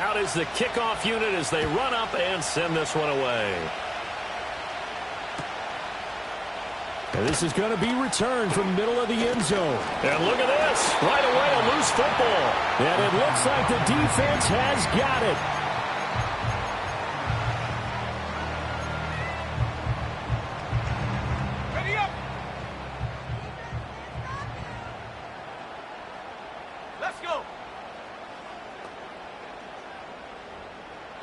Out is the kickoff unit as they run up and send this one away. And this is going to be returned from middle of the end zone. And look at this. Right away, a loose football. And it looks like the defense has got it. Ready up. Let's go.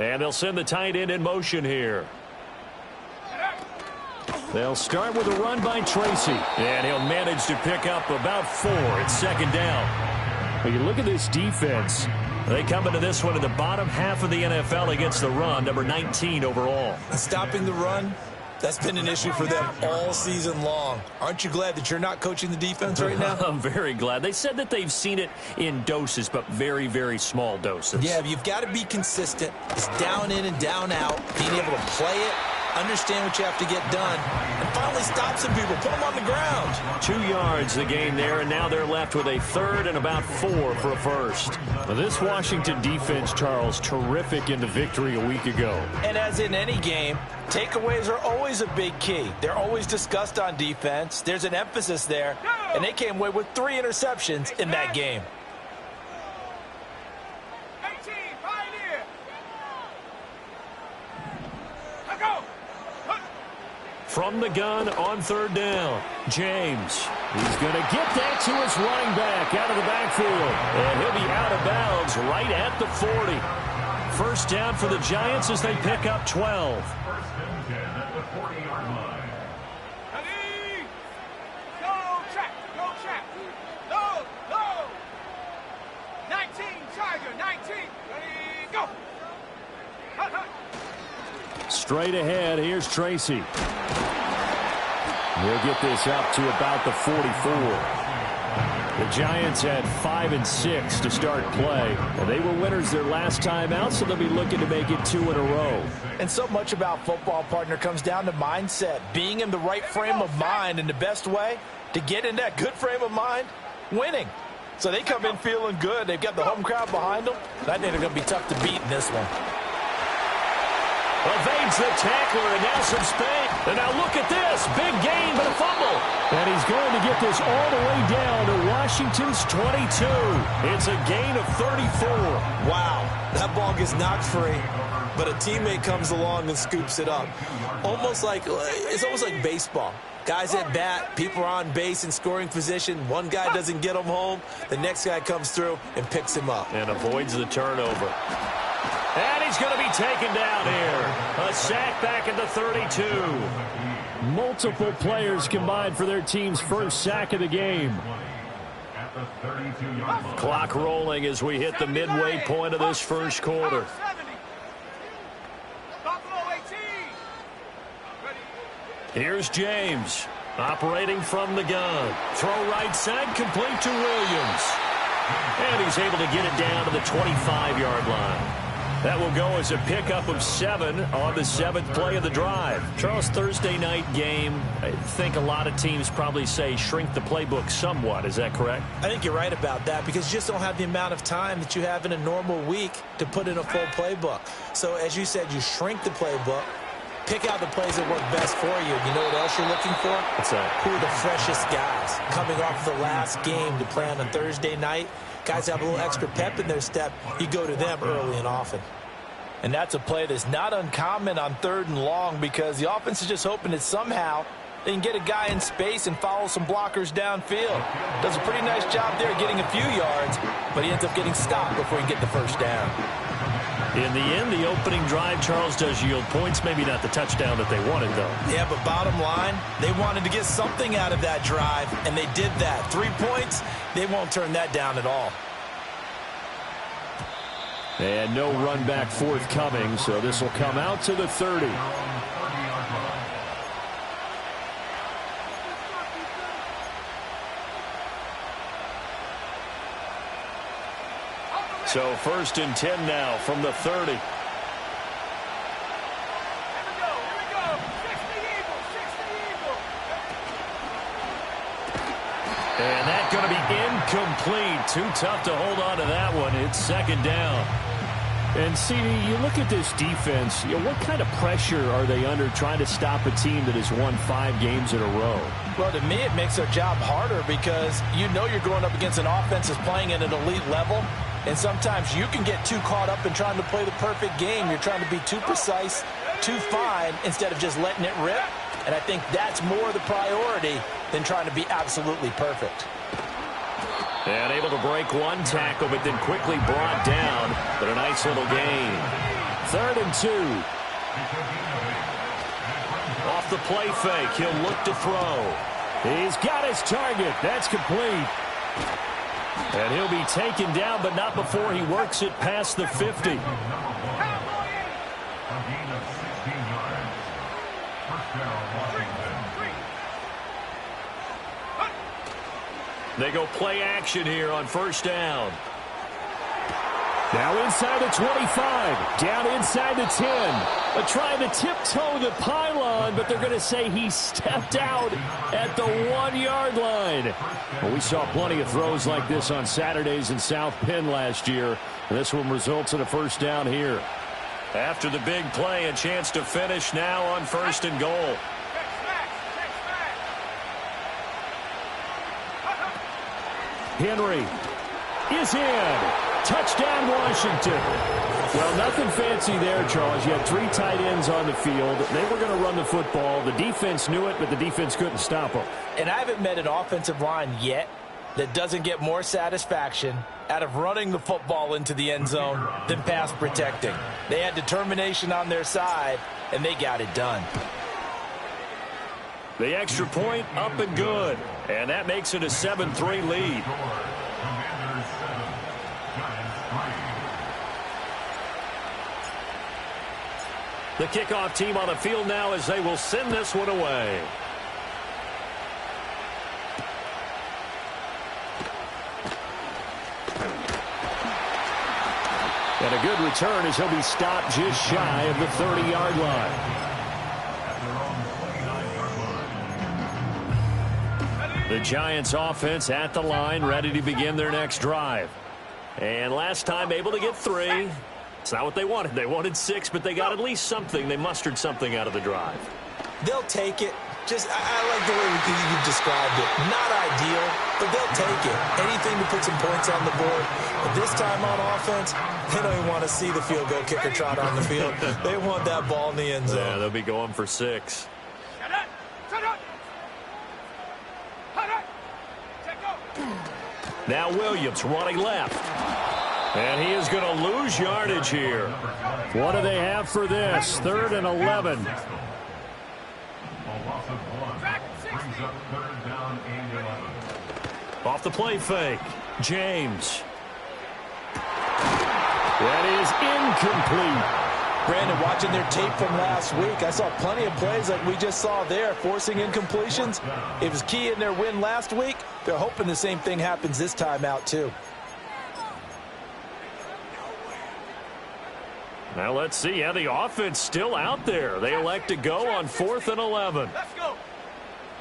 And they'll send the tight end in motion here. They'll start with a run by Tracy. And he'll manage to pick up about 4 at second down. But you look at this defense. They come into this one in the bottom half of the NFL against the run, number 19 overall. Stopping the run, that's been an issue for them all season long. Aren't you glad that you're not coaching the defense right now? I'm very glad. They said that they've seen it in doses, but very, very small doses. Yeah, you've got to be consistent. It's down in and down out, being able to play it, understand what you have to get done, and finally stop some people, put them on the ground. 2 yards the gain there, and now they're left with a third and about 4 for a first. Well, this Washington defense, Charles, terrific in the victory a week ago. And as in any game, takeaways are always a big key. They're always discussed on defense. There's an emphasis there, and they came away with 3 interceptions in that game. From the gun on third down, James. He's going to get that to his running back out of the backfield. And he'll be out of bounds right at the 40. First down for the Giants as they pick up 12. First and 10 at the 40-yard line. Ready? Go track. Go track. No, no. 19, Tiger, 19. Ready, go. Hut, hut. Straight ahead, here's Tracy. He'll get this up to about the 44. The Giants had 5 and 6 to start play. And they were winners their last time out, so they'll be looking to make it 2 in a row. And so much about football, partner, comes down to mindset. Being in the right frame of mind, and the best way to get in that good frame of mind, winning. So they come in feeling good. They've got the home crowd behind them. I think they're going to be tough to beat in this one. Evades the tackler, and now some space. And now look at this. Big gain, but a fumble. And he's going to get this all the way down to Washington's 22. It's a gain of 34. Wow, that ball gets knocked free, but a teammate comes along and scoops it up. It's almost like baseball. Guys at bat, people are on base in scoring position. One guy doesn't get him home. The next guy comes through and picks him up. And avoids the turnover. And he's going to be taken down here. A sack back at the 32. Multiple players combined for their team's first sack of the game. Clock rolling as we hit the midway point of this first quarter. Here's James operating from the gun. Throw right side, complete to Williams. And he's able to get it down to the 25-yard line. That will go as a pickup of 7 on the 7th play of the drive. Charles, Thursday night game, I think a lot of teams probably say shrink the playbook somewhat. Is that correct? I think you're right about that because you just don't have the amount of time that you have in a normal week to put in a full playbook. So as you said, you shrink the playbook, pick out the plays that work best for you. You know what else you're looking for? What's that? Who are the freshest guys coming off the last game to play on a Thursday night? Guys have a little extra pep in their step. You go to them early and often. And that's a play that's not uncommon on 3rd and long because the offense is just hoping that somehow they can get a guy in space and follow some blockers downfield. Does a pretty nice job there getting a few yards, but he ends up getting stopped before he can get the first down. In the end, the opening drive, Charles, does yield points. Maybe not the touchdown that they wanted, though. Yeah, but bottom line, they wanted to get something out of that drive, and they did that. 3 points, they won't turn that down at all. And no run back forthcoming, so this will come out to the 30. So 1st and 10 now from the 30. And that's going to be incomplete. Too tough to hold on to that one. It's 2nd down. And, CD, you look at this defense, what kind of pressure are they under trying to stop a team that has won 5 games in a row? Well, to me, it makes their job harder because you know you're going up against an offense that's playing at an elite level, and sometimes you can get too caught up in trying to play the perfect game. You're trying to be too precise, too fine, instead of just letting it rip. And I think that's more the priority than trying to be absolutely perfect. And able to break one tackle, but then quickly brought down. But a nice little gain. 3rd and 2. Off the play fake, he'll look to throw. He's got his target. That's complete. And he'll be taken down, but not before he works it past the 50. They go play action here on 1st down. Now inside the 25, down inside the 10. Trying to tiptoe the pylon, but they're going to say he stepped out at the 1-yard line. Well, we saw plenty of throws like this on Saturdays in South Bend last year. This one results in a 1st down here. After the big play, a chance to finish now on 1st and goal. Henry is in. Touchdown, Washington. Well, nothing fancy there, Charles. You had 3 tight ends on the field. They were going to run the football. The defense knew it, but the defense couldn't stop them. And I haven't met an offensive line yet that doesn't get more satisfaction out of running the football into the end zone than pass protecting. They had determination on their side, and they got it done. The extra point up and good. And that makes it a 7-3 lead. The kickoff team on the field now as they will send this one away. And a good return as he'll be stopped just shy of the 30-yard line. The Giants offense at the line, ready to begin their next drive. And last time able to get 3. It's not what they wanted. They wanted 6, but they got at least something. They mustered something out of the drive. They'll take it. I like the way you described it. Not ideal, but they'll take it. Anything to put some points on the board. But this time on offense, they don't even want to see the field goal kicker trot on the field. They want that ball in the end zone. Yeah, they'll be going for 6. Now Williams running left. And he is going to lose yardage here. What do they have for this? 3rd and 11. Off the play fake. James. That is incomplete. Brandon, watching their tape from last week, I saw plenty of plays like we just saw there, forcing incompletions. It was key in their win last week. They're hoping the same thing happens this time out, too. Now let's see. Yeah, the offense still out there. They elect to go on 4th and 11. Let's go.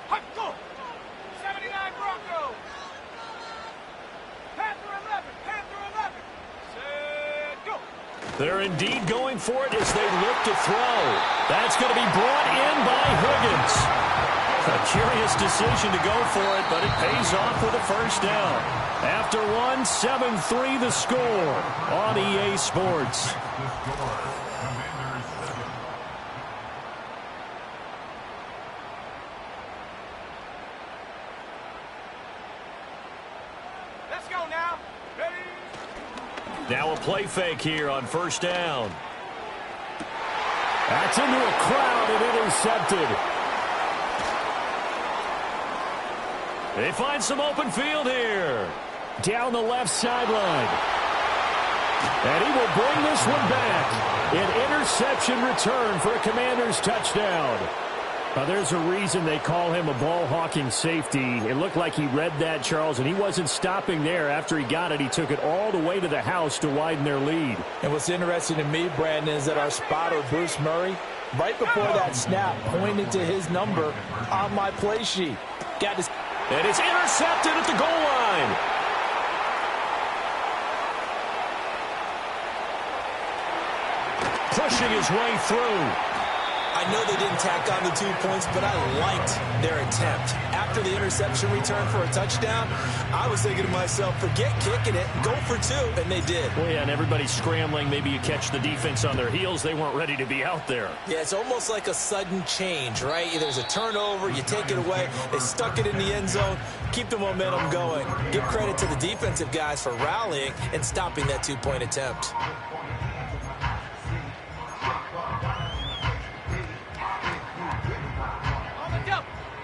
Hot go. 79 Broncos. Panther 11. Panther 11. Set, go. They're indeed going for it as they look to throw. That's going to be brought in by Higgins. A curious decision to go for it, but it pays off with a 1st down. After 1, 7-3 the score on EA Sports. Let's go now. Ready? Now a play fake here on 1st down. That's into a crowd and intercepted. They find some open field here. Down the left sideline. And he will bring this one back. An interception return for a Commanders touchdown. Now, there's a reason they call him a ball-hawking safety. It looked like he read that, Charles, and he wasn't stopping there. After he got it, he took it all the way to the house to widen their lead. And what's interesting to me, Brandon, is that our spotter, Bruce Murray, right before that snap, pointed to his number on my play sheet. Got his... And it's intercepted at the goal line. pushing his way through. I know they didn't tack on the 2 points, but I liked their attempt. After the interception return for a touchdown, I was thinking to myself, forget kicking it, go for 2, and they did. Well, yeah, and everybody's scrambling. Maybe you catch the defense on their heels. They weren't ready to be out there. Yeah, it's almost like a sudden change, right? There's a turnover, you take it away, they stuck it in the end zone, keep the momentum going. Give credit to the defensive guys for rallying and stopping that 2-point attempt.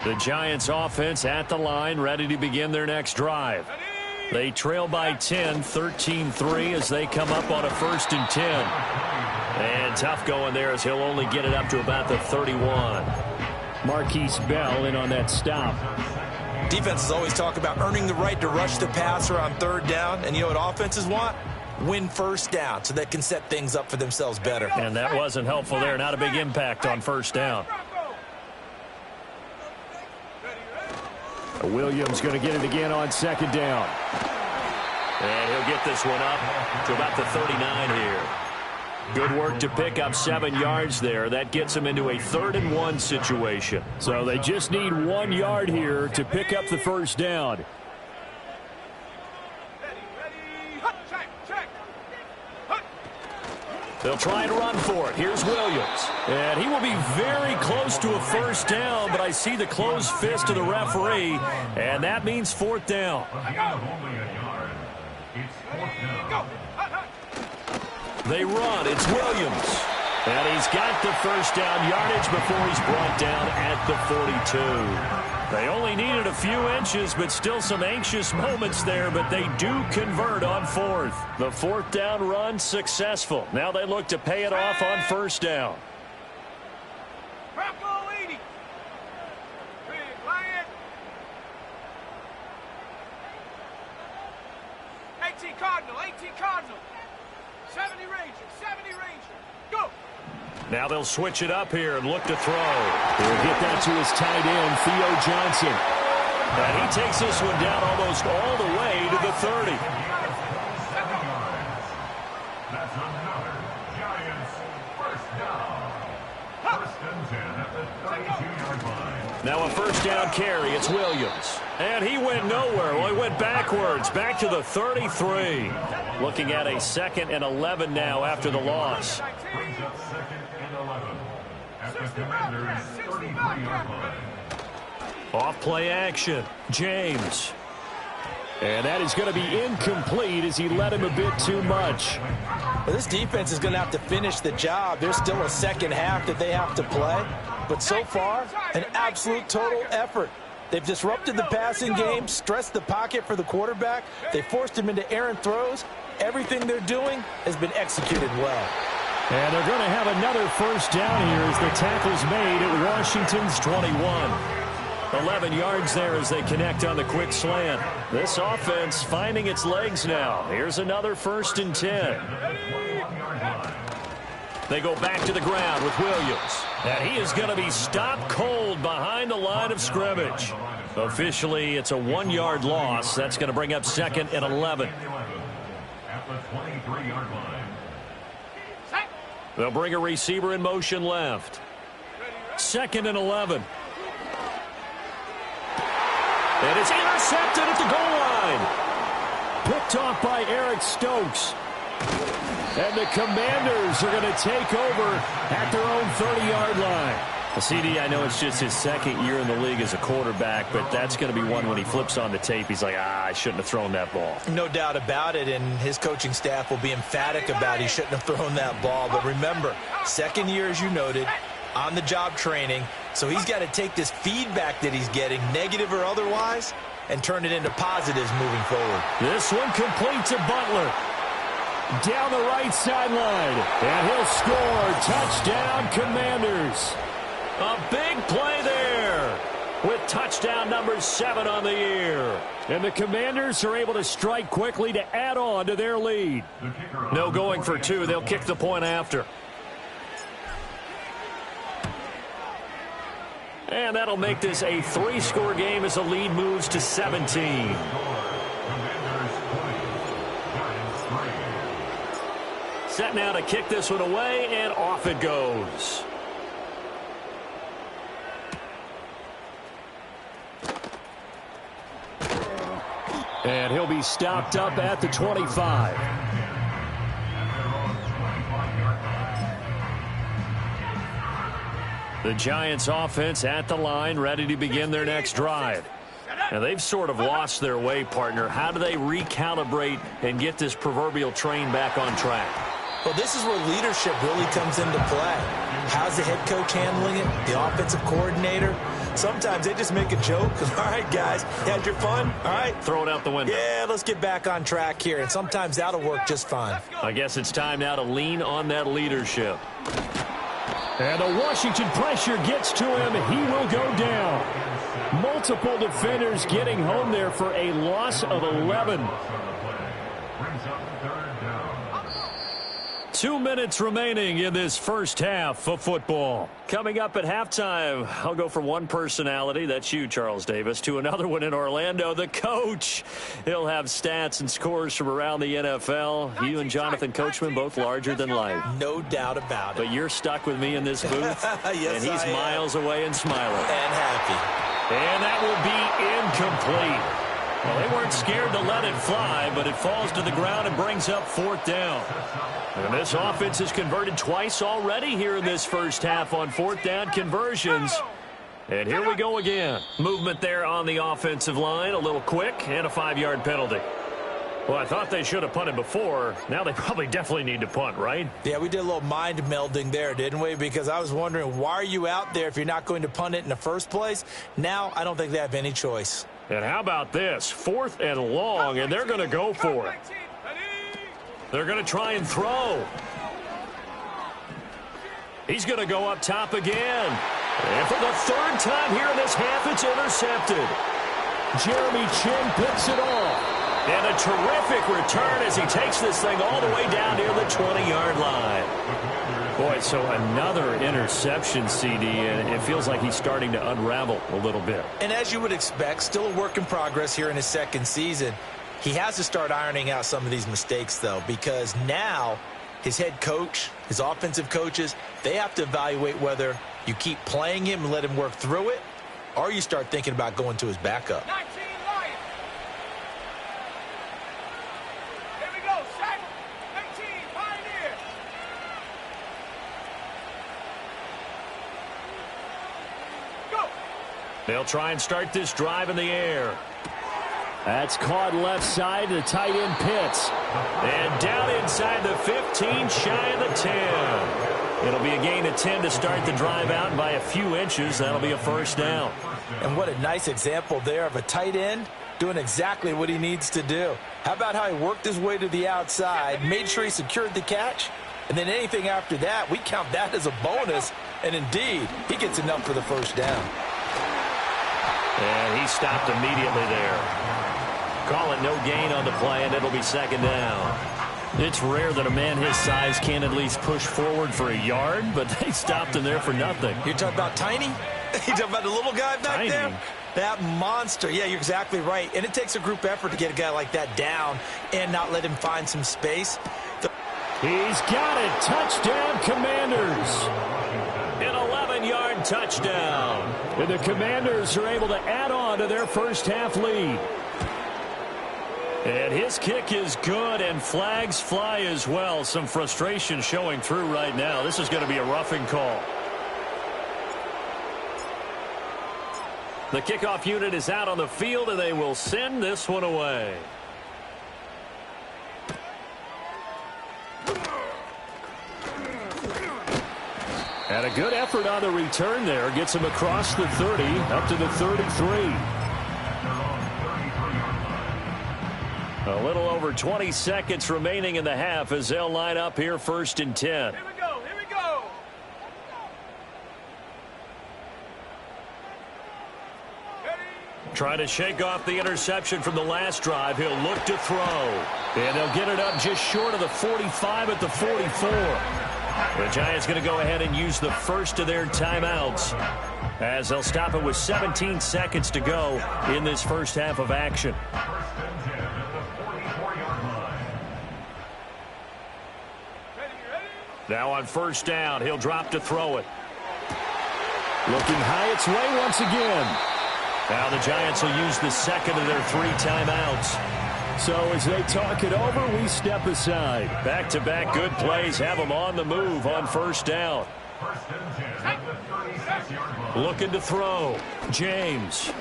The Giants offense at the line, ready to begin their next drive. They trail by 10, 13-3 as they come up on a 1st and 10. And tough going there as he'll only get it up to about the 31. Marquise Bell in on that stop. Defenses always talk about earning the right to rush the passer on 3rd down. And you know what offenses want? Win 1st down so they can set things up for themselves better. And that wasn't helpful there. Not a big impact on 1st down. Williams going to get it again on 2nd down. And he'll get this one up to about the 39 here. Good work to pick up 7 yards there. That gets him into a 3rd and 1 situation. So they just need 1 yard here to pick up the 1st down. They'll try and run for it. Here's Williams. And he will be very close to a 1st down, but I see the closed fist of the referee, and that means 4th down. They run. It's Williams. And he's got the 1st down yardage before he's brought down at the 42. They only needed a few inches, but still some anxious moments there, but they do convert on 4th. The 4th down run successful. Now they look to pay it off on 1st down. Bronco 80. Big Lion. 18 Cardinal, 18 Cardinal. 70 Ranger, 70 Ranger. Go. Now they'll switch it up here and look to throw. He'll get that to his tight end, Theo Johnson. And he takes this one down almost all the way to the 30. That's another Giants 1st down. 1st and 10 at the 32-yard line. Now a 1st down carry. It's Williams. And he went nowhere. Well, he went backwards, back to the 33. Looking at a 2nd and 11 now after the loss. Brings up 2nd and 11 at the Commanders' 33-yard line. Off play action. James. And that is going to be incomplete as he led him a bit too much. Well, this defense is going to have to finish the job. There's still a 2nd half that they have to play. But so far, an absolute total effort. They've disrupted the passing game, stressed the pocket for the quarterback. They forced him into errant throws. Everything they're doing has been executed well. And they're going to have another 1st down here as the tackle's made at Washington's 21. 11 yards there as they connect on the quick slant. This offense finding its legs now. Here's another 1st and 10. They go back to the ground with Williams. And he is going to be stopped cold behind the line of scrimmage. Officially, it's a 1-yard loss. That's going to bring up 2nd and 11. At the 23-yard line. They'll bring a receiver in motion left. 2nd and 11. And it's intercepted at the goal line. Picked off by Eric Stokes. And the Commanders are going to take over at their own 30-yard line. CD, I know it's just his 2nd year in the league as a quarterback, but that's going to be one when he flips on the tape. He's like, I shouldn't have thrown that ball. No doubt about it, and his coaching staff will be emphatic about he shouldn't have thrown that ball. But remember, 2nd year, as you noted, on-the-job training. So he's got to take this feedback that he's getting, negative or otherwise, and turn it into positives moving forward. This one complete to Butler. Down the right sideline. And he'll score. Touchdown, Commanders. A big play there with touchdown number 7 on the year. And the Commanders are able to strike quickly to add on to their lead. No going for 2. They'll kick the point after. And that'll make this a 3-score game as the lead moves to 17. Set now to kick this one away, and off it goes. And he'll be stopped up at the 25. The Giants offense at the line, ready to begin their next drive. And they've sort of lost their way, partner. How do they recalibrate and get this proverbial train back on track? Well, this is where leadership really comes into play. How's the head coach handling it? The offensive coordinator? Sometimes they just make a joke. All right, guys, you had your fun? All right. Throw it out the window. Yeah, let's get back on track here. And sometimes that'll work just fine. I guess it's time now to lean on that leadership. And the Washington pressure gets to him. He will go down. Multiple defenders getting home there for a loss of 11. 2 minutes remaining in this first half of football. Coming up at halftime, I'll go from one personality, that's you, Charles Davis, to another one in Orlando, the coach. He'll have stats and scores from around the NFL. You and Jonathan Coachman, both larger than life. No doubt about it. But you're stuck with me in this booth, yes, and he's miles away and smiling. And happy. And that will be incomplete. Well, they weren't scared to let it fly, but it falls to the ground and brings up fourth down. And this offense has converted twice already here in this first half on fourth down conversions. And here we go again. Movement there on the offensive line, a little quick, and a 5-yard penalty. Well, I thought they should have punted before. Now they probably definitely need to punt, right? Yeah, we did a little mind melding there, didn't we? Because I was wondering, why are you out there if you're not going to punt it in the first place? Now I don't think they have any choice. And how about this? 4th and long, and they're going to go for it. They're going to try and throw. He's going to go up top again. And for the third time here in this half, it's intercepted. Jeremy Chinn picks it off. And a terrific return as he takes this thing all the way down near the 20-yard line. Boy, so another interception, CD, and it feels like he's starting to unravel a little bit. And as you would expect, still a work in progress here in his second season. He has to start ironing out some of these mistakes, though, because now his head coach, his offensive coaches, they have to evaluate whether you keep playing him and let him work through it, or you start thinking about going to his backup. 19 Lions. Here we go, set. 19 Pioneer. Go. They'll try and start this drive in the air. That's caught left side to tight end Pitts. And down inside the 15, shy of the 10. It'll be a gain of 10 to start the drive out, and by a few inches, that'll be a first down. And what a nice example there of a tight end doing exactly what he needs to do. How about how he worked his way to the outside, made sure he secured the catch, and then anything after that, we count that as a bonus. And indeed, he gets enough for the first down. And he stopped immediately there. Call it no gain on the play, and it'll be second down. It's rare that a man his size can at least push forward for a yard, but they stopped him there for nothing. You're talking about Tiny? You're talking about the little guy back Tiny. there? That monster. Yeah, you're exactly right. And it takes a group effort to get a guy like that down and not let him find some space. He's got it. Touchdown, Commanders. An 11-yard touchdown. And the Commanders are able to add on to their first half lead. And his kick is good, and flags fly as well. Some frustration showing through right now. This is going to be a roughing call. The kickoff unit is out on the field, and they will send this one away. And a good effort on the return there. Gets him across the 30, up to the 33. A little over 20 seconds remaining in the half as they'll line up here first and 10. Here we go, here we go. Trying to shake off the interception from the last drive. He'll look to throw. And they'll get it up just short of the 45 at the 44. The Giants going to go ahead and use the first of their timeouts as they'll stop it with 17 seconds to go in this first half of action. Ready, Now on first down, he'll drop to throw it. Looking high its way once again. Now the Giants will use the second of their 3 timeouts. So as they talk it over, we step aside. Back-to-back good plays have them on the move on first down. Looking to throw. James.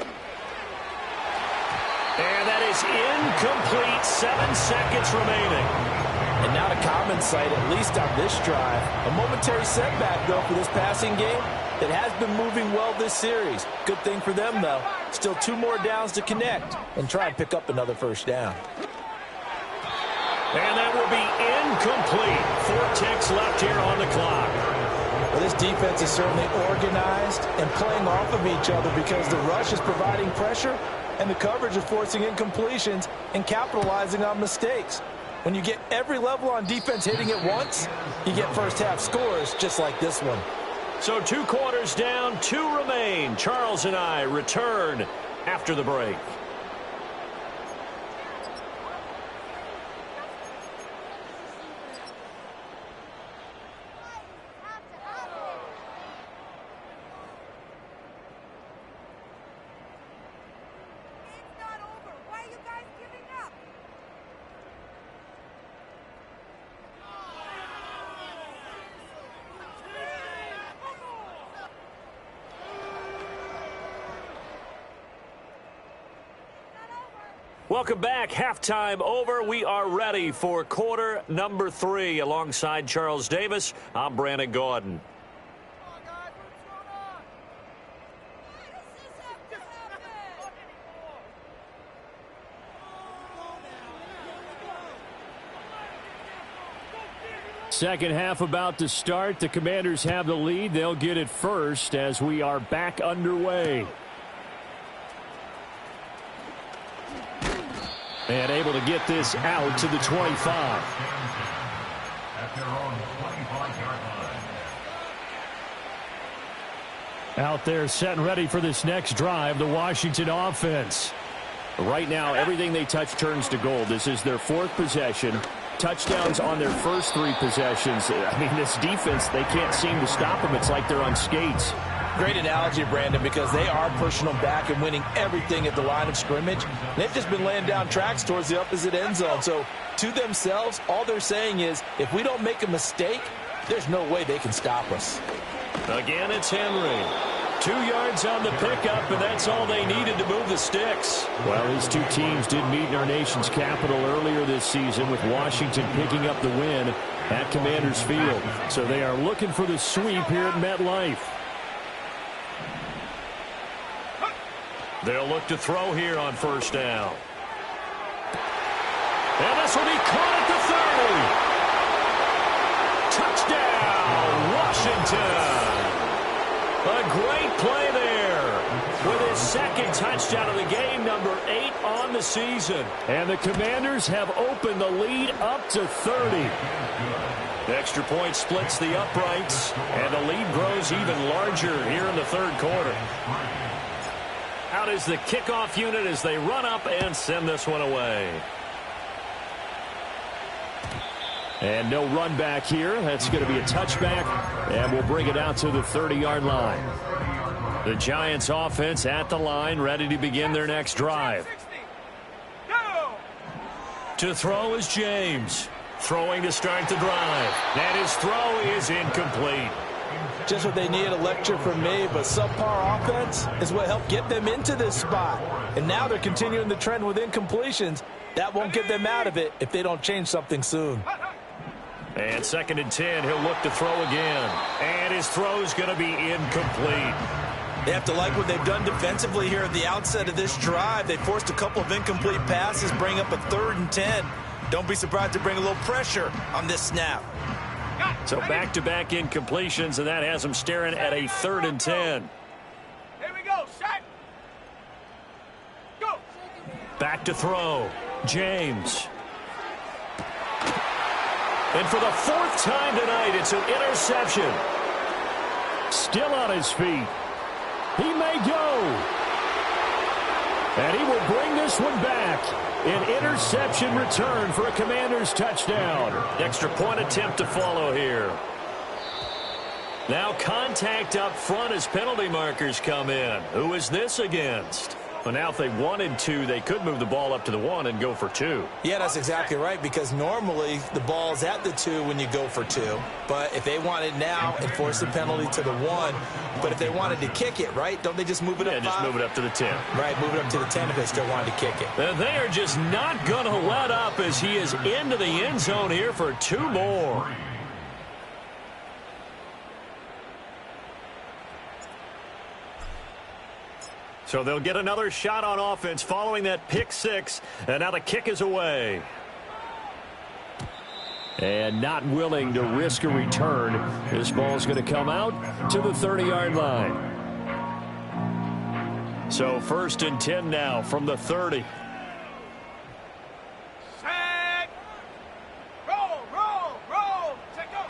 And that is incomplete. 7 seconds remaining. And not a common sight, at least on this drive. A momentary setback, though, for this passing game. It has been moving well this series. Good thing for them, though. Still 2 more downs to connect and try and pick up another first down. And that will be incomplete. 4 ticks left here on the clock. Well, this defense is certainly organized and playing off of each other because the rush is providing pressure and the coverage is forcing incompletions and capitalizing on mistakes. When you get every level on defense hitting it once, you get first-half scores just like this one. So 2 quarters down, 2 remain. Charles and I return after the break. Welcome back. Halftime over. We are ready for quarter number 3. Alongside Charles Davis, I'm Brandon Gaudin. Second half about to start. The Commanders have the lead. They'll get it first as we are back underway. And able to get this out to the 25. Out there set and ready for this next drive, the Washington offense. Right now, everything they touch turns to gold. This is their 4th possession. Touchdowns on their first 3 possessions. I mean, this defense, they can't seem to stop them. It's like they're on skates. Great analogy, Brandon, because they are pushing them back and winning everything at the line of scrimmage. They've just been laying down tracks towards the opposite end zone. So to themselves, all they're saying is, if we don't make a mistake, there's no way they can stop us. Again, it's Henry. 2 yards on the pickup, and that's all they needed to move the sticks. Well, these 2 teams did meet in our nation's capital earlier this season, with Washington picking up the win at Commanders Field. So they are looking for the sweep here at MetLife. They'll look to throw here on first down. And this will be caught at the 30. Touchdown, Washington. A great play there with his 2nd touchdown of the game, number 8 on the season. And the Commanders have opened the lead up to 30. The extra point splits the uprights, and the lead grows even larger here in the 3rd quarter. Out is the kickoff unit as they run up and send this one away. And no run back here. That's going to be a touchback, and we'll bring it out to the 30-yard line. The Giants offense at the line, ready to begin their next drive. To throw is James. Throwing to start the drive. And his throw is incomplete. Just what they need, a lecture from me, but subpar offense is what helped get them into this spot. And now they're continuing the trend with incompletions. That won't get them out of it if they don't change something soon. And 2nd and 10, he'll look to throw again. And his throw's going to be incomplete. They have to like what they've done defensively here at the outset of this drive. They forced a couple of incomplete passes, bring up a 3rd and 10. Don't be surprised to bring a little pressure on this snap. So back-to-back incompletions, and that has them staring at a 3rd and 10. Here we go, set. Go. Back to throw. James. And for the 4th time tonight, it's an interception. Still on his feet. He may go. And he will bring this one back. An interception return for a Commanders touchdown. Extra point attempt to follow here. Now contact up front as penalty markers come in. Who is this against? Well, now if they wanted to, they could move the ball up to the 1 and go for 2. Yeah, that's exactly right, because normally the ball's at the 2 when you go for 2. But if they want it now, enforce the penalty to the 1. But if they wanted to kick it, right, don't they just move it up 5? Yeah, just move it up to the 10. Right, move it up to the 10 if they still wanted to kick it. And they are just not going to let up as he is into the end zone here for 2 more. So they'll get another shot on offense following that pick 6. And now the kick is away. And not willing to risk a return. This ball is going to come out to the 30-yard line. So 1st and 10 now from the 30. Set. Roll, roll, roll. Set, go.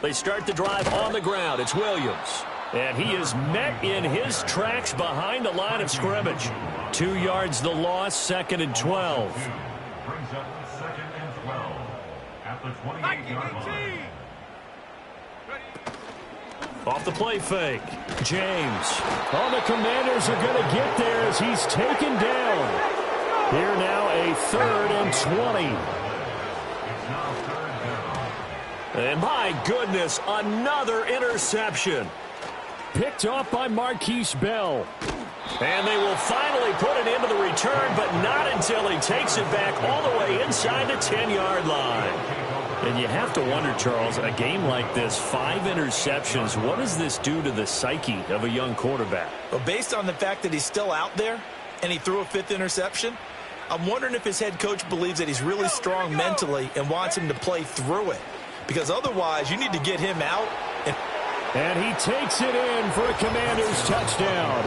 They start the drive on the ground. It's Williams. And he is met in his tracks behind the line of scrimmage. 2 yards the loss, 2nd and 12. Brings up 2nd and 12 at the 28-yard line. Off the play fake. James. Oh, the Commanders are going to get there as he's taken down. Here now a 3rd and 20. It's now 3rd down. And my goodness, another interception. Picked off by Marquise Bell. And they will finally put it into the return, but not until he takes it back all the way inside the 10-yard line. And you have to wonder, Charles, a game like this, 5 interceptions, what does this do to the psyche of a young quarterback? Well, based on the fact that he's still out there and he threw a 5th interception, I'm wondering if his head coach believes that he's really strong mentally and wants him to play through it. Because otherwise, you need to get him out. And he takes it in for a Commanders touchdown.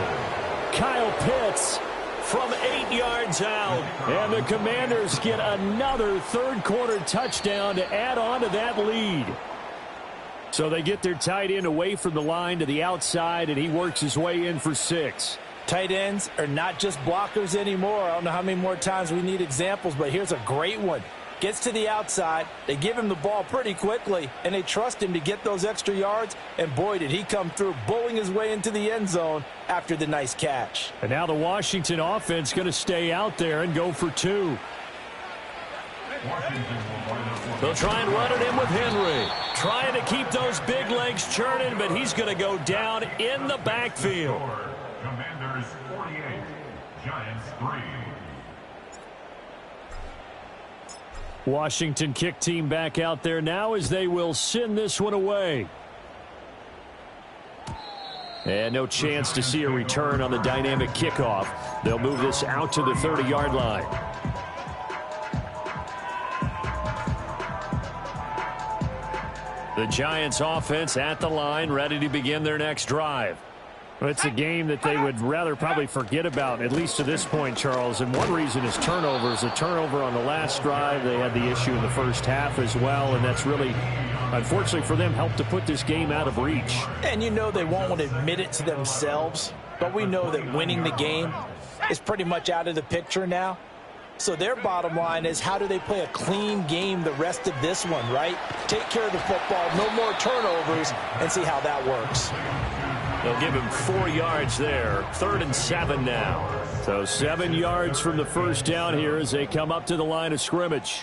Kyle Pitts from 8 yards out. And the Commanders get another 3rd quarter touchdown to add on to that lead. So they get their tight end away from the line to the outside, and he works his way in for 6. Tight ends are not just blockers anymore. I don't know how many more times we need examples, but here's a great one. Gets to the outside, they give him the ball pretty quickly, and they trust him to get those extra yards, and boy, did he come through, bowling his way into the end zone after the nice catch. And now the Washington offense going to stay out there and go for 2. They'll try and run it in with Henry. Trying to keep those big legs churning, but he's going to go down in the backfield. Commanders 48, Giants 3. Washington kick team back out there now as they will send this one away. And no chance to see a return on the dynamic kickoff. They'll move this out to the 30-yard line. The Giants offense at the line, ready to begin their next drive. Well, it's a game that they would rather probably forget about, at least to this point, Charles. And one reason is turnovers. A turnover on the last drive. They had the issue in the first half as well, and that's really, unfortunately for them, helped to put this game out of reach. And you know they won't admit it to themselves, but we know that winning the game is pretty much out of the picture now. So their bottom line is, how do they play a clean game the rest of this one, right? Take care of the football, no more turnovers, and see how that works. They'll give him 4 yards there. 3rd and 7 now. So 7 yards from the first down here as they come up to the line of scrimmage.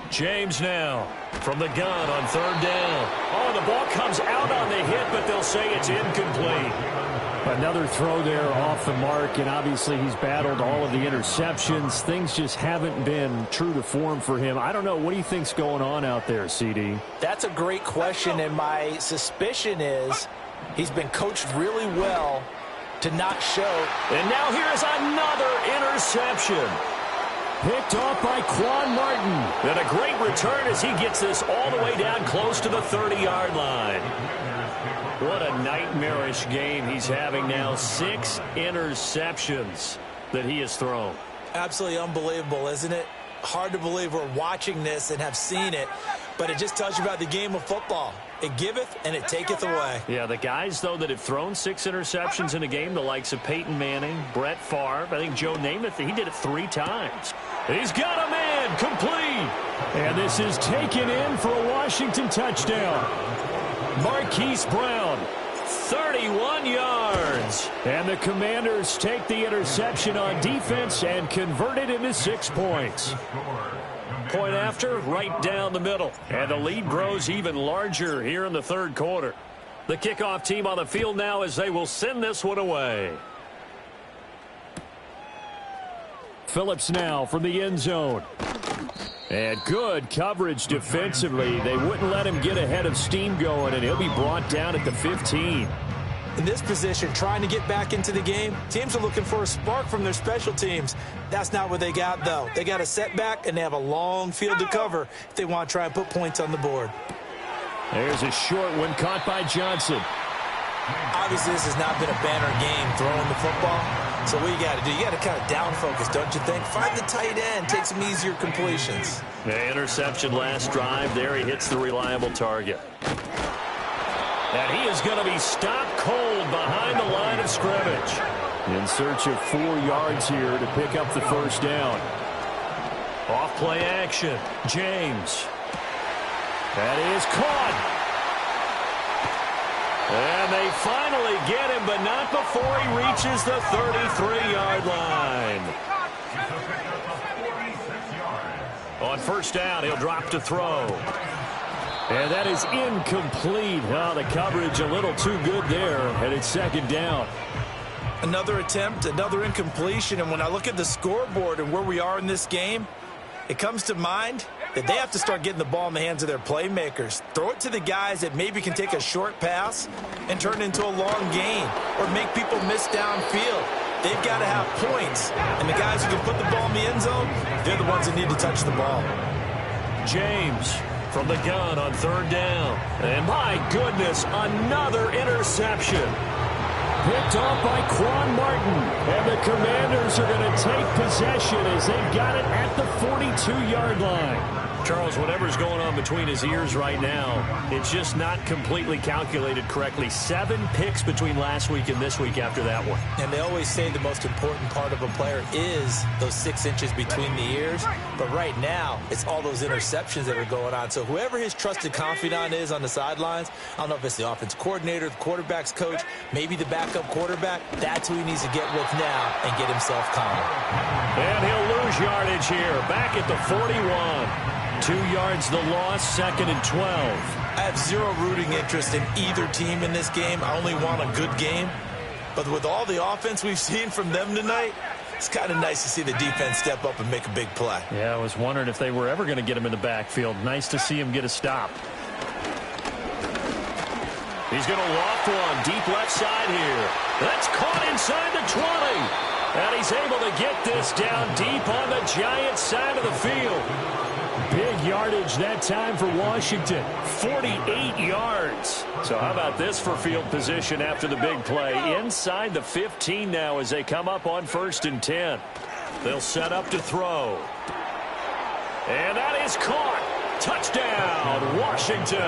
James now from the gun on 3rd down. Oh, the ball comes out on the hit, but they'll say it's incomplete. Another throw there off the mark, and obviously he's battled all of the interceptions. Things just haven't been true to form for him. I don't know. What do you think's going on out there, CD? That's a great question, and my suspicion is he's been coached really well to not show. And now here's another interception. Picked off by Quan Martin. And a great return as he gets this all the way down close to the 30-yard line. What a nightmarish game he's having now. 6 interceptions that he has thrown. Absolutely unbelievable, isn't it? Hard to believe we're watching this and have seen it, but it just tells you about the game of football. It giveth and it taketh away. Yeah, the guys, though, that have thrown 6 interceptions in a game, the likes of Peyton Manning, Brett Favre, I think Joe Namath, he did it 3 times. He's got a man, complete. And this is taken in for a Washington touchdown. Marquise Brown, 31 yards. And the Commanders take the interception on defense and convert it into 6 points. Point after, right down the middle. And the lead grows even larger here in the third quarter. The kickoff team on the field now as they will send this one away. Phillips now from the end zone. And good coverage defensively. They wouldn't let him get ahead of steam going, and he'll be brought down at the 15. In this position, trying to get back into the game, teams are looking for a spark from their special teams. That's not what they got, though. They got a setback, and they have a long field to cover if they want to try and put points on the board. There's a short one caught by Johnson. Obviously, this has not been a banner game throwing the football. So what you got to do, you got to kind of down focus, don't you think? Find the tight end, take some easier completions. The interception last drive. There he hits the reliable target. And he is going to be stopped cold behind the line of scrimmage. In search of 4 yards here to pick up the first down. Off play action. James. That is caught. And they finally get him, but not before he reaches the 33-yard line. On first down, he'll drop to throw. And that is incomplete. Oh, the coverage a little too good there, and it's second down. Another attempt, another incompletion, and when I look at the scoreboard and where we are in this game, it comes to mind that they have to start getting the ball in the hands of their playmakers. Throw it to the guys that maybe can take a short pass and turn it into a long gain or make people miss downfield. They've got to have points, and the guys who can put the ball in the end zone, they're the ones that need to touch the ball. James from the gun on third down. And my goodness, another interception. Picked off by Quan Martin. And the Commanders are going to take possession as they've got it at the 42-yard line. Charles, whatever's going on between his ears right now, it's just not completely calculated correctly. 7 picks between last week and this week after that one. And they always say the most important part of a player is those 6 inches between the ears. But right now, it's all those interceptions that are going on. So whoever his trusted confidant is on the sidelines, I don't know if it's the offense coordinator, the quarterback's coach, maybe the backup quarterback, that's who he needs to get with now and get himself calm. And he'll lose yardage here, back at the 41. 2 yards the loss, second and 12. I have zero rooting interest in either team in this game. I only want a good game. But with all the offense we've seen from them tonight, it's kind of nice to see the defense step up and make a big play. Yeah, I was wondering if they were ever going to get him in the backfield. Nice to see him get a stop. He's going to loft one deep left side here. That's caught inside the 20. And he's able to get this down deep on the Giants side of the field. Big yardage that time for Washington. 48 yards. So how about this for field position after the big play? Inside the 15 now as they come up on first and 10. They'll set up to throw. And that is caught. Touchdown, Washington.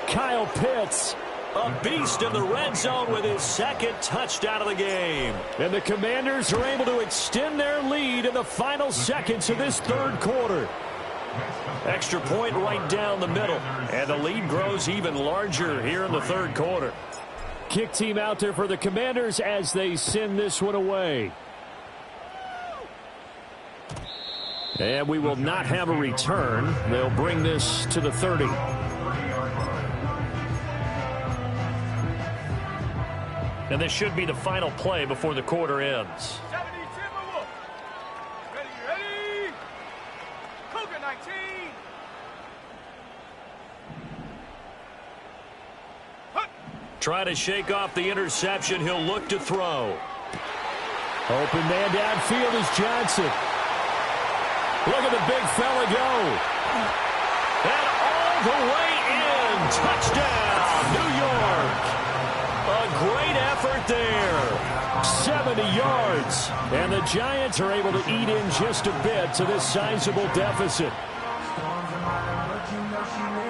Kyle Pitts, a beast in the red zone with his second touchdown of the game. And the Commanders are able to extend their lead in the final seconds of this third quarter. Extra point right down the middle. And the lead grows even larger here in the third quarter. Kick team out there for the Commanders as they send this one away. And we will not have a return. They'll bring this to the 30. And this should be the final play before the quarter ends. 70 Timberwolves. Ready? Cougar 19. Try to shake off the interception. He'll look to throw. Open man downfield is Johnson. Look at the big fella go. And all the way in. Touchdown, New York. A great effort there. 70 yards. And the Giants are able to eat in just a bit to this sizable deficit.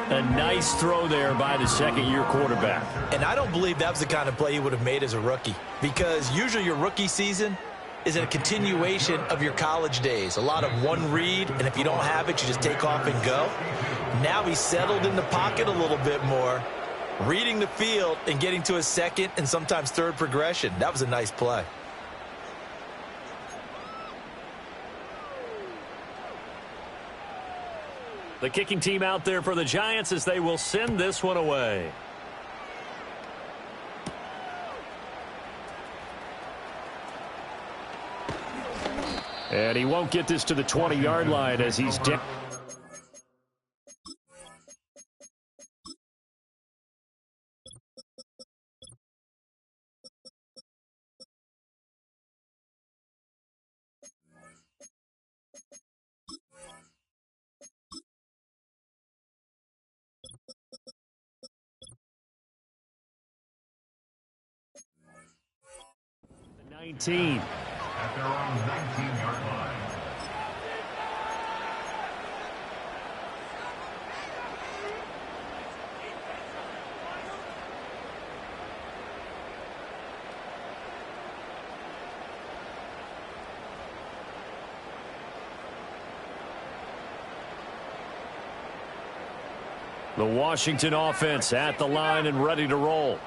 A nice throw there by the second-year quarterback. And I don't believe that was the kind of play he would have made as a rookie, because usually your rookie season is a continuation of your college days. A lot of one read, and if you don't have it, you just take off and go. Now he's settled in the pocket a little bit more, Reading the field and getting to a second and sometimes third progression. That was a nice play. The kicking team out there for the Giants as they will send this one away. And he won't get this to the 20-yard line as he's down. The 19. At their own 19-yard line. The Washington offense at the line and ready to roll.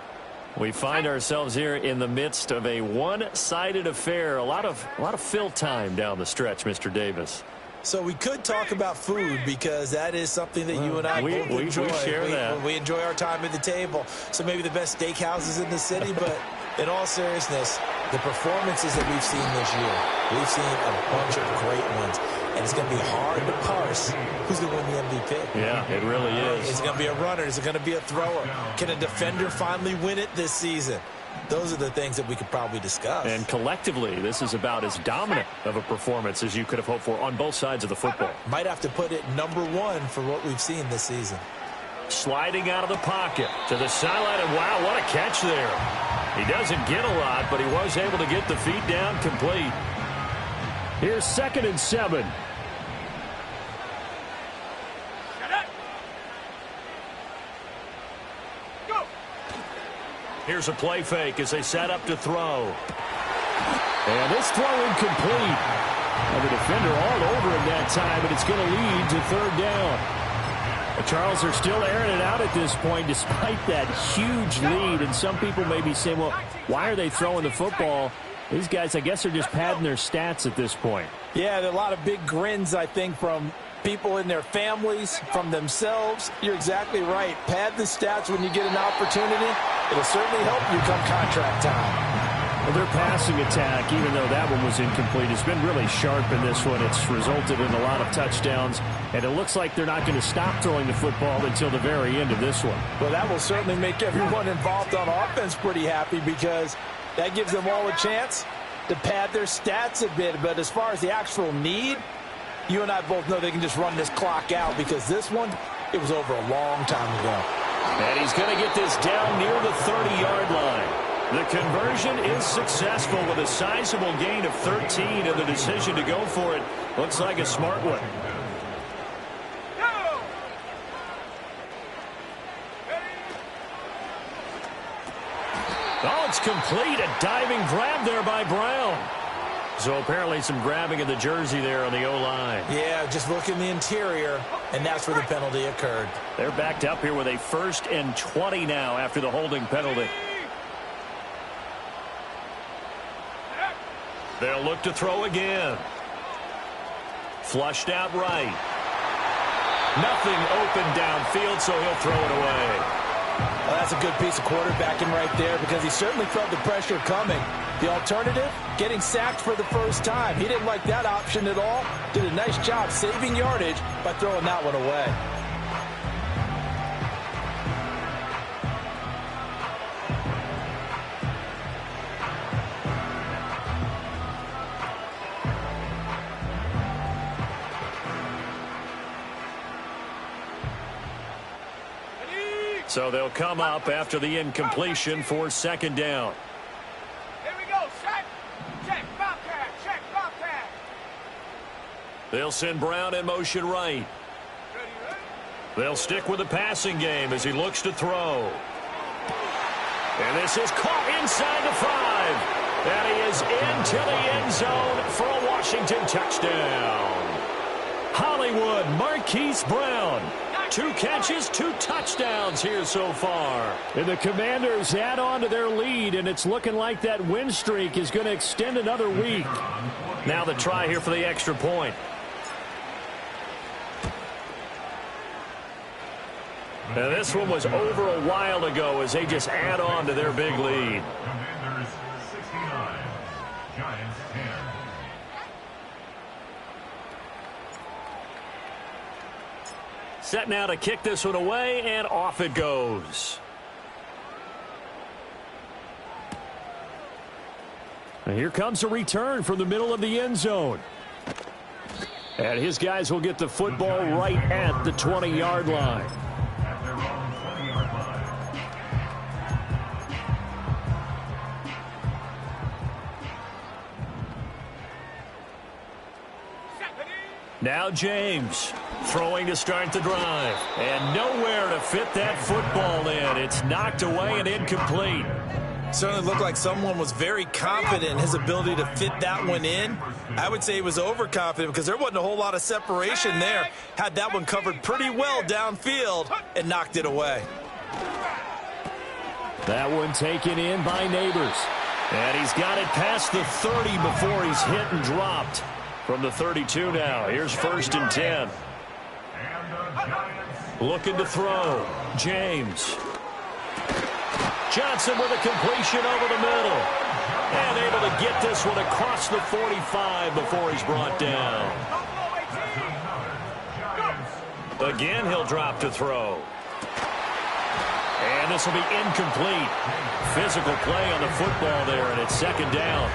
We find ourselves here in the midst of a one-sided affair. A lot of fill time down the stretch, Mr. Davis. So we could talk about food because that is something that you and I both enjoy. We share that. We enjoy our time at the table. So maybe the best steakhouses in the city, but in all seriousness, the performances that we've seen this year, we've seen a bunch of great ones. And it's going to be hard to parse who's going to win the MVP. Yeah, it really is. Is it going to be a runner? Is it going to be a thrower? Can a defender finally win it this season? Those are the things that we could probably discuss. And collectively, this is about as dominant of a performance as you could have hoped for on both sides of the football. Might have to put it #1 for what we've seen this season. Sliding out of the pocket to the sideline, and wow, what a catch there. He doesn't get a lot, but he was able to get the feet down complete. Here's 2nd and 7. Here's a play fake as they set up to throw. And this throw incomplete. And the defender all over him that time, and it's going to lead to 3rd down. The Charles are still airing it out at this point despite that huge lead. And some people may be saying, well, why are they throwing the football? These guys, I guess, are just padding their stats at this point. Yeah, there are a lot of big grins, I think, from people in their families, from themselves. You're exactly right. Pad the stats when you get an opportunity. It'll certainly help you come contract time. Well, their passing attack, even though that one was incomplete, has been really sharp in this one. It's resulted in a lot of touchdowns, and it looks like they're not going to stop throwing the football until the very end of this one. Well, that will certainly make everyone involved on offense pretty happy because that gives them all a chance to pad their stats a bit. But as far as the actual need, you and I both know they can just run this clock out because this one, it was over a long time ago. And he's going to get this down near the 30-yard line. The conversion is successful with a sizable gain of 13, and the decision to go for it looks like a smart one. Oh, it's complete. A diving grab there by Brown. So apparently some grabbing of the jersey there on the O-line. Yeah, just look in the interior, and that's where the penalty occurred. They're backed up here with a 1st and 20 now after the holding penalty. They'll look to throw again. Flushed out right. Nothing open downfield, so he'll throw it away. Well, that's a good piece of quarterbacking right there because he certainly felt the pressure coming. The alternative, getting sacked for the first time. He didn't like that option at all. Did a nice job saving yardage by throwing that one away. So they'll come up after the incompletion for 2nd down. Here we go. Check, Bobcat. Check, Bobcat. They'll send Brown in motion right. Ready? They'll stick with the passing game as he looks to throw. And this is caught inside the 5. And he is into the end zone for a Washington touchdown. Hollywood Marquise Brown 2 catches, 2 touchdowns here so far. And the Commanders add on to their lead, and it's looking like that win streak is going to extend another week. Now the try here for the extra point. Now this one was over a while ago as they just add on to their big lead. Commanders 69, Giants 10. Set now to kick this one away, and off it goes. And here comes a return from the middle of the end zone. And his guys will get the football right at the 20-yard line. At their own 20-yard line. Now James throwing to start the drive. And nowhere to fit that football in. It's knocked away and incomplete. Certainly looked like someone was very confident in his ability to fit that one in. I would say he was overconfident because there wasn't a whole lot of separation there. Had that one covered pretty well downfield and knocked it away. That one taken in by Neighbors. And he's got it past the 30 before he's hit and dropped. From the 32 now, here's 1st and 10. Looking to throw. James. Johnson with a completion over the middle. And able to get this one across the 45 before he's brought down. Again, he'll drop to throw. And this will be incomplete. Physical play on the football there, and it's 2nd down.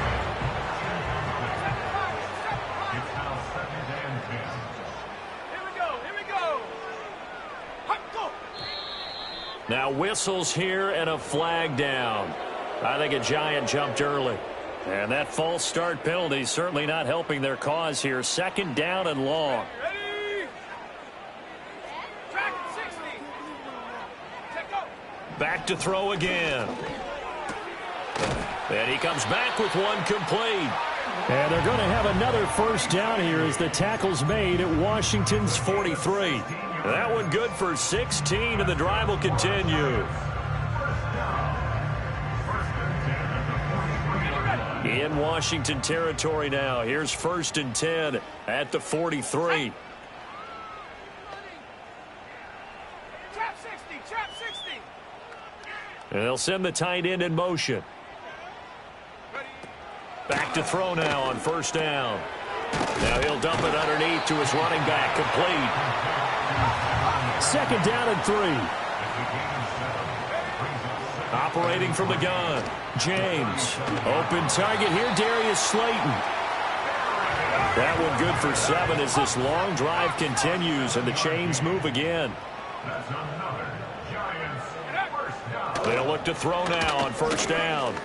Now whistles here and a flag down. I think a Giant jumped early. And that false start penalty certainly not helping their cause here. 2nd down and long. Ready? Track 60. Take go. Back to throw again. And he comes back with one complete. And they're going to have another 1st down here as the tackle's made at Washington's 43. That one good for 16, and the drive will continue. In Washington territory now. Here's 1st and 10 at the 43. Trap 60. Trap 60. And they'll send the tight end in motion. Back to throw now on 1st down. Now he'll dump it underneath to his running back. Complete. 2nd down and 3. Operating from the gun. James. Open target here, Darius Slayton. That one good for 7 as this long drive continues and the chains move again. That's another Giants 1st down. They'll look to throw now on 1st down.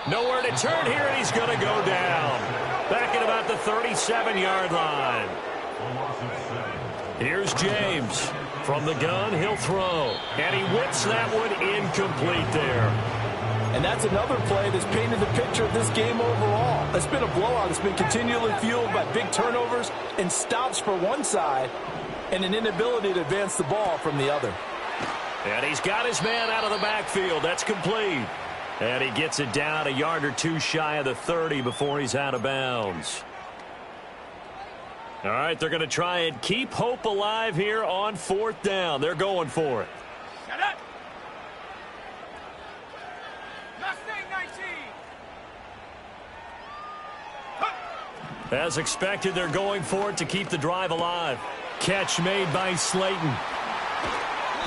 Nowhere to turn here, and he's going to go down. Back at about the 37-yard line. Here's James. From the gun, he'll throw. And he whips that one incomplete there. And that's another play that's painted the picture of this game overall. It's been a blowout. It's been continually fueled by big turnovers and stops for one side and an inability to advance the ball from the other. And he's got his man out of the backfield. That's complete. And he gets it down a yard or two shy of the 30 before he's out of bounds. All right, they're going to try and keep hope alive here on 4th down. They're going for it. Shut up. Mustang 19. As expected, they're going for it to keep the drive alive. Catch made by Slayton.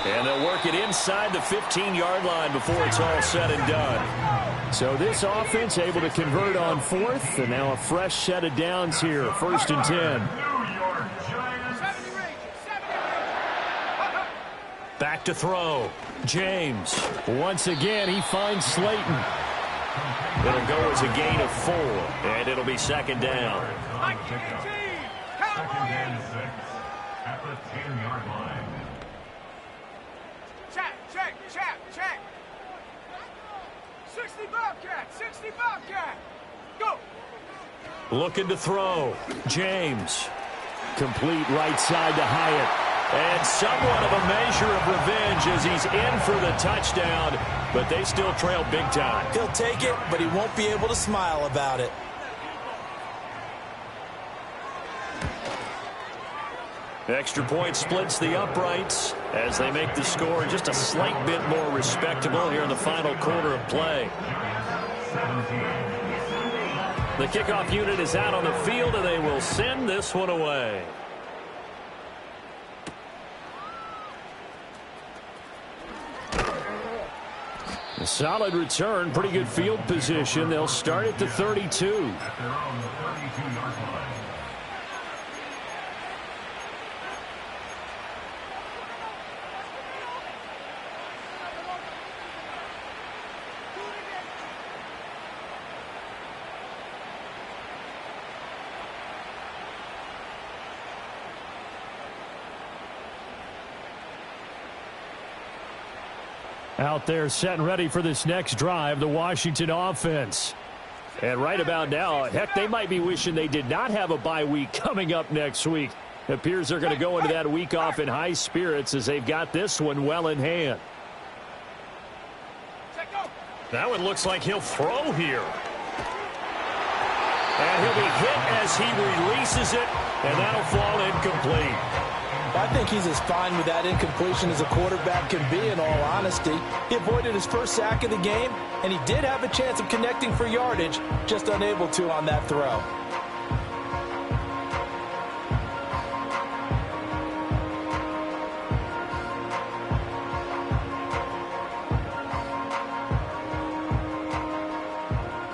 And they'll work it inside the 15-yard line before it's all said and done. So this offense able to convert on 4th, and now a fresh set of downs here. 1st and 10. New York Giants. 70 range. 70 range. Back to throw. James. Once again, he finds Slayton. It'll go as a gain of 4, and it'll be 2nd down. 19. Second and 6 at the 10-yard line. Check. 60 Bobcat. 60 Bobcat. Go. Looking to throw. James. Complete right side to Hyatt. And somewhat of a measure of revenge as he's in for the touchdown, but they still trail big time. He'll take it, but he won't be able to smile about it. Extra point splits the uprights as they make the score just a slight bit more respectable here in the final quarter of play. The kickoff unit is out on the field, and they will send this one away. A solid return, pretty good field position. They'll start at the 32. Out there set and ready for this next drive, the Washington offense. And right about now, heck, they might be wishing they did not have a bye week coming up next week. It appears they're going to go into that week off in high spirits as they've got this one well in hand. That one looks like he'll throw here. And he'll be hit as he releases it, and that'll fall incomplete. I think he's as fine with that incompletion as a quarterback can be, in all honesty. He avoided his first sack of the game, and he did have a chance of connecting for yardage, just unable to on that throw.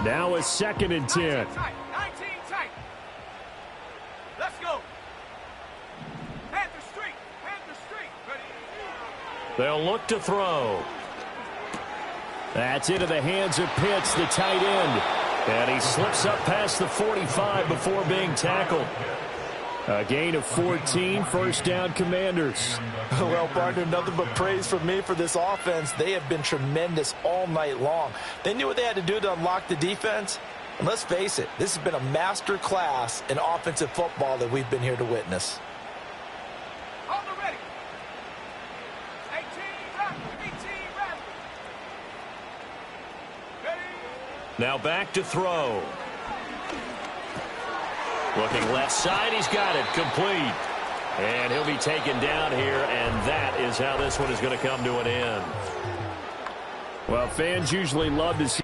Now a 2nd and 10. 19 tight. Let's go. Panther Street. Ready. They'll look to throw. That's into the hands of Pitts, the tight end. And he slips up past the 45 before being tackled. A gain of 14, first down Commanders. Well, partner, nothing but praise from me for this offense. They have been tremendous all night long. They knew what they had to do to unlock the defense. And let's face it, this has been a master class in offensive football that we've been here to witness. On the ready. 18 ready. Ready. Now back to throw. Looking left side, he's got it, complete. And he'll be taken down here, and that is how this one is going to come to an end. Well, fans usually love to see